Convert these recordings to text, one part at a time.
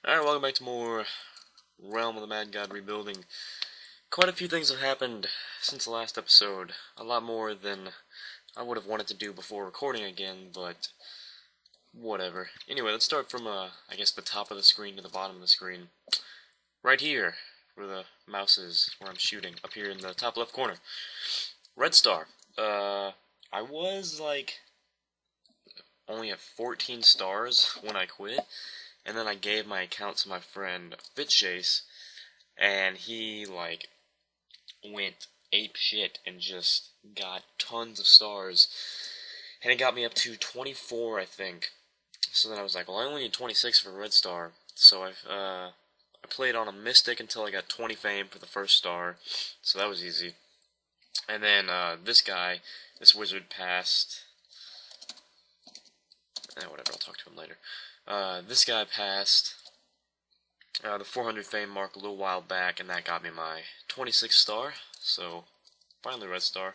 Alright, welcome back to more Realm of the Mad God Rebuilding. Quite a few things have happened since the last episode. A lot more than I would have wanted to do before recording again, but whatever. Anyway, let's start from, I guess the top of the screen to the bottom of the screen. Right here, where the mouse is, where I'm shooting, up here in the top left corner. Red Star. I was, only at 14 stars when I quit. And then I gave my account to my friend FitChase, and he, went ape shit and just got tons of stars. And it got me up to 24, I think. So then I was like, well, I only need 26 for Red Star. So I played on a Mystic until I got 20 fame for the first star. So that was easy. And then, this wizard passed. Whatever, I'll talk to him later. This guy passed the 400 fame mark a little while back, and that got me my 26th star, so finally Red Star.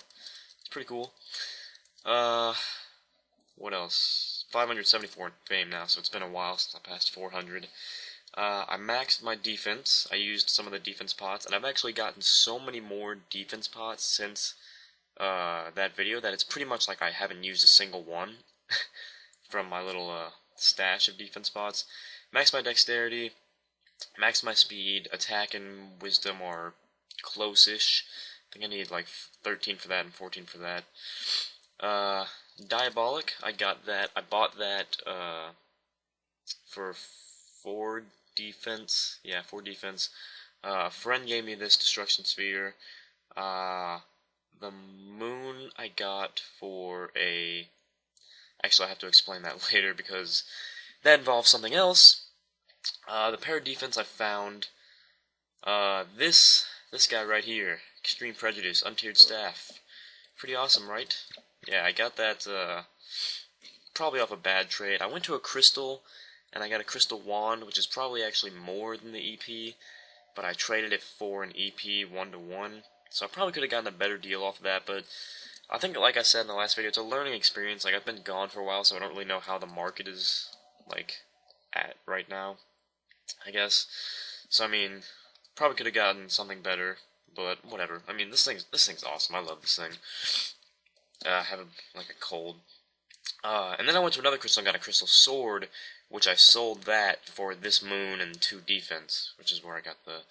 It's pretty cool. What else? 574 fame now, so it's been a while since I passed 400. I maxed my defense. I used some of the defense pots, and I've actually gotten so many more defense pots since that video that it's pretty much like I haven't used a single one from my little stash of defense spots. Max my dexterity, max my speed, attack and wisdom are close-ish. I think I need like 13 for that and 14 for that. Diabolic, I bought that for 4 defense. Yeah, 4 defense. A friend gave me this destruction sphere. The moon I got for a... Actually, I have to explain that later because that involves something else. The pair of defense I found this guy right here, Extreme Prejudice, Untiered Staff. Pretty awesome, right? Yeah, I got that probably off a bad trade. I went to a crystal and I got a crystal wand, which is probably actually more than the EP, but I traded it for an EP 1-to-1. So I probably could have gotten a better deal off of that, but I think, like I said in the last video, it's a learning experience. Like, I've been gone for a while, so I don't really know how the market is, at right now, I guess. So, I mean, probably could have gotten something better, but whatever. I mean, this thing's awesome. I love this thing. I have, a cold. And then I went to another crystal and got a crystal sword, which I sold that for this moon and 2 defense, which is where I got the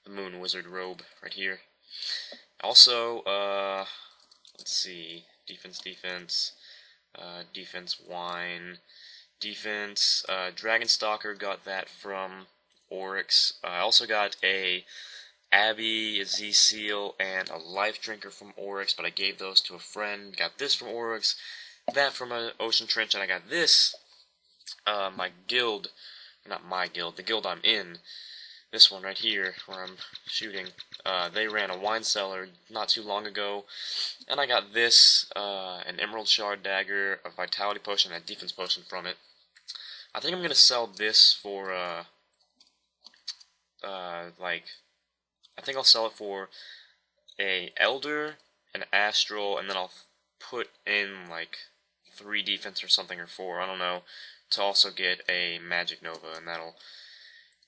moon wizard robe right here. Also, let's see, defense, defense wine, defense, Dragon Stalker, got that from Oryx. I also got a Abbey, a Z-Seal, and a Life Drinker from Oryx, but I gave those to a friend. Got this from Oryx, that from an Ocean Trench, and I got this, my guild, not my guild, the guild I'm in, this one right here, where I'm shooting, they ran a wine cellar not too long ago, and I got this, an Emerald Shard Dagger, a Vitality Potion, and a Defense Potion from it. I think I'm gonna sell this for, I think I'll sell it for a Elder, an Astral, and then I'll put in, 3 defense or something, or 4, I don't know, to also get a Magic Nova, and that'll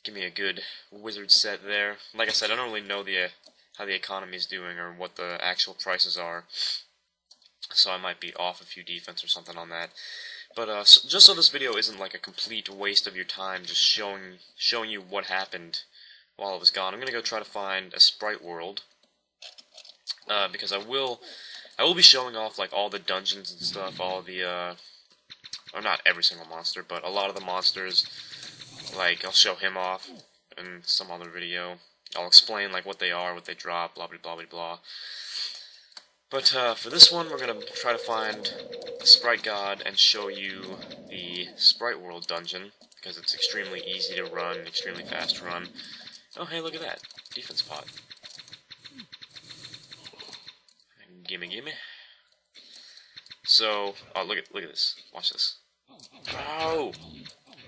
give me a good wizard set there. Like I said, I don't really know how the economy's doing or what the actual prices are, so I might be off a few defense or something on that. But just so this video isn't like a complete waste of your time, just showing you what happened while I was gone, I'm gonna go try to find a sprite world, because I will be showing off like all the dungeons and stuff, all the or not every single monster, but a lot of the monsters. Like, I'll show him off in some other video. I'll explain, what they are, what they drop, blah, blah, blah, blah, blah. But, for this one, we're gonna try to find a Sprite God and show you the Sprite World dungeon, because it's extremely easy to run, extremely fast to run. Oh, hey, look at that. Defense pot. Gimme, gimme. So, oh, look at this. Watch this. Oh!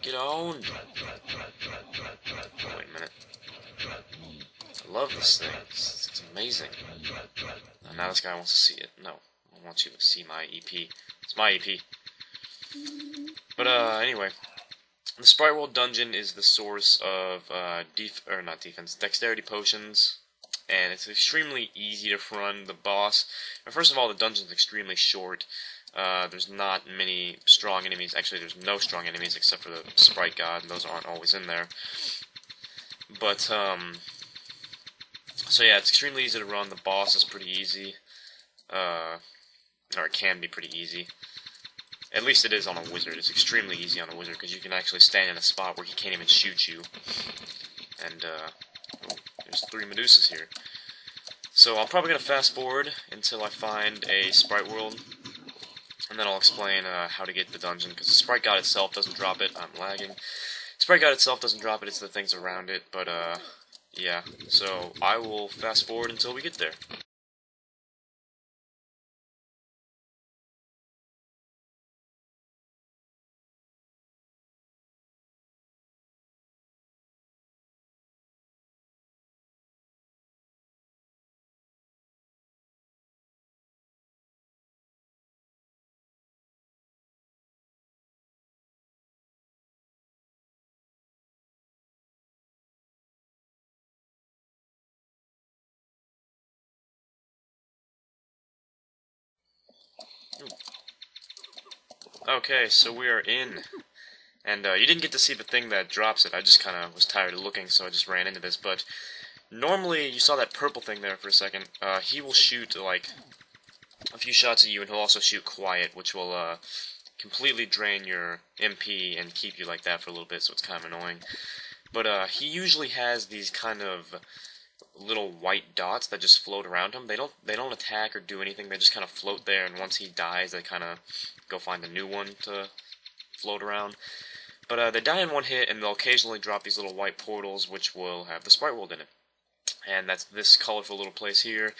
Get on! Wait a minute. I love this thing. It's amazing. Now this guy wants to see it. No, I want you to see my EP. It's my EP. But, anyway. The Sprite World dungeon is the source of dexterity potions, and it's extremely easy to run. The boss, first of all, the dungeon's extremely short. There's not many strong enemies. Actually, there's no strong enemies except for the Sprite God, and those aren't always in there. But so yeah, it's extremely easy to run. The boss is pretty easy, or it can be pretty easy. At least it is on a wizard. It's extremely easy on a wizard, because you can actually stand in a spot where he can't even shoot you. And, there's 3 Medusas here. So I'm probably going to fast forward until I find a Sprite World, and then I'll explain how to get the dungeon, because the Sprite God itself doesn't drop it. I'm lagging. Sprite God itself doesn't drop it, it's the things around it, but, yeah. So I will fast forward until we get there. Okay, so we are in. And you didn't get to see the thing that drops it. I just kind of was tired of looking, so I just ran into this. But normally, you saw that purple thing there for a second. He will shoot, like, a few shots at you, and he'll also shoot quiet, which will completely drain your MP and keep you like that for a little bit, so it's kind of annoying. But he usually has these kind of little white dots that just float around him. They don't attack or do anything. They just kind of float there, and once he dies, they kind of go find a new one to float around. But they die in one hit, and they'll occasionally drop these little white portals, which will have the Sprite World in it. And that's this colorful little place here.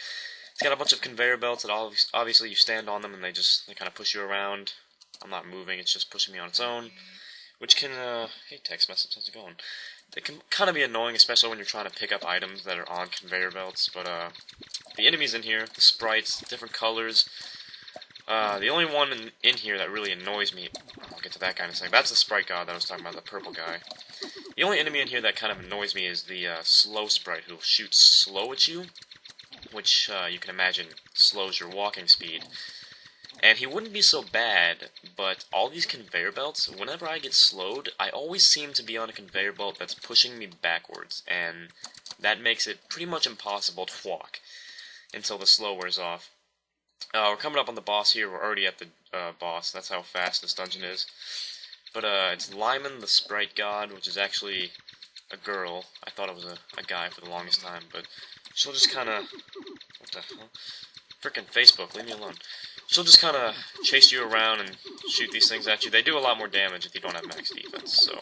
It's got a bunch of conveyor belts that obviously you stand on them, and they kind of push you around. I'm not moving, it's just pushing me on its own. Which can, hey text message, how's it going? It can kind of be annoying, especially when you're trying to pick up items that are on conveyor belts. But the enemies in here, the sprites, different colors. The only one in here that really annoys me, I'll get to that guy in a second, that's the Sprite God that I was talking about, the purple guy. The only enemy in here that kind of annoys me is the slow sprite, who'll shoot slow at you, which you can imagine slows your walking speed. And he wouldn't be so bad, but all these conveyor belts, whenever I get slowed, I always seem to be on a conveyor belt that's pushing me backwards, and that makes it pretty much impossible to walk until the slow wears off. We're coming up on the boss here. We're already at the boss. That's how fast this dungeon is. But it's Lyman, the Sprite God, which is actually a girl. I thought it was a guy for the longest time, but she'll just kind of... What the hell? Frickin' Facebook, leave me alone. She'll just kind of chase you around and shoot these things at you. They do a lot more damage if you don't have max defense, so...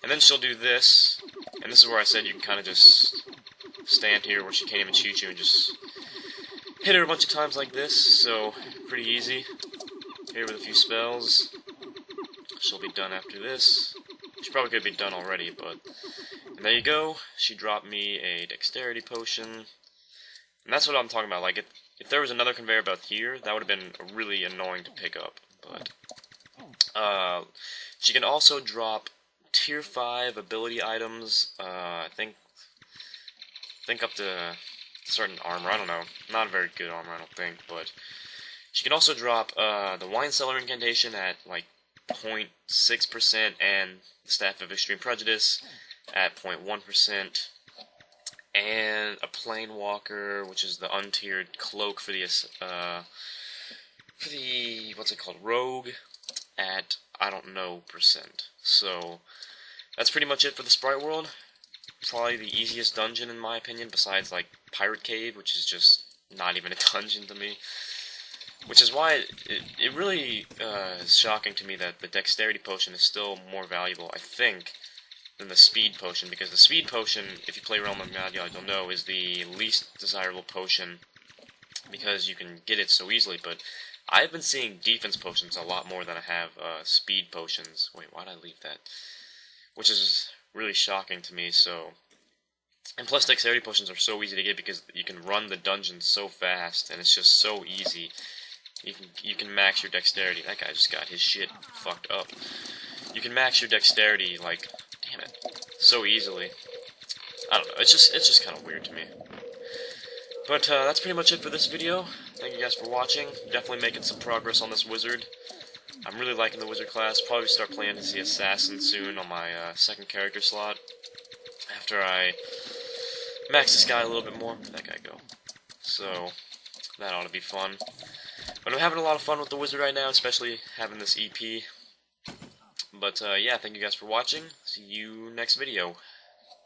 And then she'll do this, and this is where I said you can kind of just stand here where she can't even shoot you and just hit her a bunch of times like this, so pretty easy. Hit her with a few spells. She'll be done after this. She probably could be done already, but... And there you go. She dropped me a dexterity potion. And that's what I'm talking about. Like, if there was another conveyor belt here, that would have been really annoying to pick up. But she can also drop tier 5 ability items. I think up to certain armor. I don't know. Not a very good armor, I don't think. But she can also drop the Wine Cellar Incantation at like 0.6% and the Staff of Extreme Prejudice at 0.1%. And a Planewalker, which is the untiered cloak for the what's it called, Rogue, at I don't know percent. So that's pretty much it for the Sprite World. Probably the easiest dungeon in my opinion, besides like Pirate Cave, which is just not even a dungeon to me. Which is why it really is shocking to me that the Dexterity Potion is still more valuable, I think, than the Speed Potion, because the Speed Potion, if you play Realm of Mad-Yard, you'll know, is the least desirable potion, because you can get it so easily, but I've been seeing Defense Potions a lot more than I have Speed Potions. Wait, why'd I leave that? Which is really shocking to me, so... And plus, Dexterity Potions are so easy to get because you can run the dungeon so fast, and it's just so easy. You can max your Dexterity. That guy just got his shit fucked up. you can max your dexterity, like, damn it, so easily. I don't know, it's just kind of weird to me. But that's pretty much it for this video. Thank you guys for watching. Definitely making some progress on this wizard. I'm really liking the wizard class. Probably start playing as the assassin soon on my second character slot. After I max this guy a little bit more. Where'd that guy go? So, that ought to be fun. But I'm having a lot of fun with the wizard right now, especially having this EP. But yeah, thank you guys for watching. See you next video.